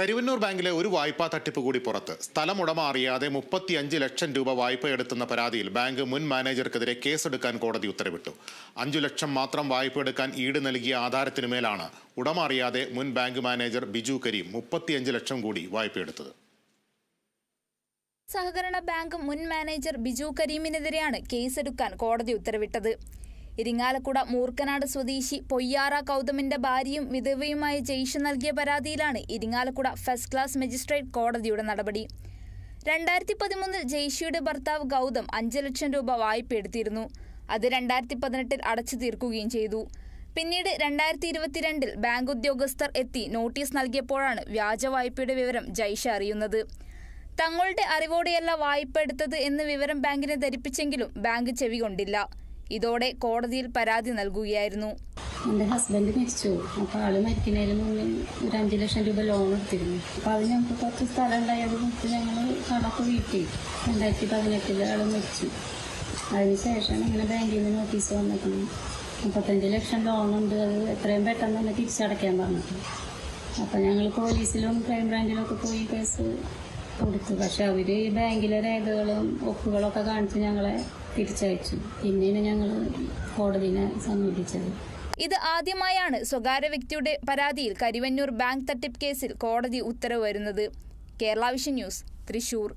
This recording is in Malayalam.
കരുവന്നൂർ ബാങ്കിലെ ഒരു വായ്പാ തട്ടിപ്പ് കൂടി പുറത്ത്. സ്ഥലമുടമ അറിയാതെ 35 ലക്ഷം രൂപ വായ്പയെടുത്തെന്ന പരാതിയിൽ ബാങ്ക് മുൻ മാനേജർക്കെതിരെ കേസെടുക്കാൻ കോടതി ഉത്തരവിട്ടു. 5 ലക്ഷം മാത്രം വായ്പയെടുക്കാൻ ഈട് നൽകിയ ആധാരത്തിനുമേലാണ് ഉടമ അറിയാതെ മുൻ ബാങ്ക് മാനേജർ ബിജു കരീം 35 ലക്ഷം കൂടി വായ്പയെടുത്തത്. സഹകരണ ബാങ്ക് മുൻ മാനേജർ ബിജു കരീമിനെതിരെയാണ് കേസെടുക്കാൻ കോടതി ഉത്തരവിട്ടത്. ഇരിങ്ങാലക്കുട മൂർക്കനാട് സ്വദേശി പൊയ്യാറ കൗതമിന്റെ ഭാര്യയും വിധവയുമായ ജയ്ഷ നൽകിയ പരാതിയിലാണ് ഇരിങ്ങാലക്കുട ഫസ്റ്റ് ക്ലാസ് മജിസ്ട്രേറ്റ് കോടതിയുടെ നടപടി. 2013 ജയ്ഷയുടെ ഭർത്താവ് ഗൗതം 5 ലക്ഷം രൂപ വായ്പയെടുത്തിരുന്നു. അത് 2018 അടച്ചു തീർക്കുകയും ചെയ്തു. പിന്നീട് 2022 ബാങ്ക് ഉദ്യോഗസ്ഥർ എത്തി നോട്ടീസ് നൽകിയപ്പോഴാണ് വ്യാജ വായ്പയുടെ വിവരം ജയ്ഷ അറിയുന്നത്. തങ്ങളുടെ അറിവോടെയല്ല വായ്പ എടുത്തത് എന്ന് വിവരം ബാങ്കിനെ ധരിപ്പിച്ചെങ്കിലും ബാങ്ക് ചെവി കൊണ്ടില്ല. ഇതോടെ കോടതിയിൽ പരാതി നൽകുകയായിരുന്നു. എൻ്റെ ഹസ്ബൻഡ് മരിച്ചു. അപ്പോൾ ആള് മരിക്കുന്നതിന് മുന്നേ ഒരു 5 ലക്ഷം രൂപ ലോൺ എടുത്തിരുന്നു. അപ്പോൾ അത് ഞങ്ങൾക്ക് കുറച്ച് സ്ഥലം ഉണ്ടായത് ഞങ്ങൾ കടക്ക് വീട്ടി 2018 ആൾ മരിച്ചു. അതിനുശേഷം ഇങ്ങനെ ബാങ്കിൽ നിന്ന് നോട്ടീസ് വന്നിട്ടുണ്ട്. 35 ലക്ഷം ലോണുണ്ട്, അത് എത്രയും പെട്ടെന്ന് തന്നെ തിരിച്ചടയ്ക്കാൻ പറഞ്ഞിട്ട്. അപ്പോൾ ഞങ്ങൾ പോലീസിലും ക്രൈം ബ്രാഞ്ചിലൊക്കെ പോയി കേസ് കൊടുത്തു. പക്ഷെ അവർ ഈ ബാങ്കിലെ രേഖകളും ഒപ്പുകളൊക്കെ കാണിച്ച് ഞങ്ങളെ തിരിച്ചയച്ചു. പിന്നീട് ഞങ്ങൾ കോടതിനെ സമീപിച്ചത്. ഇത് ആദ്യമായാണ് സ്വകാര്യ വ്യക്തിയുടെ പരാതിയിൽ കരുവന്നൂർ ബാങ്ക് തട്ടിപ്പ് കേസിൽ കോടതി ഉത്തരവ് വരുന്നത്. Kerala vision news, Thrissur.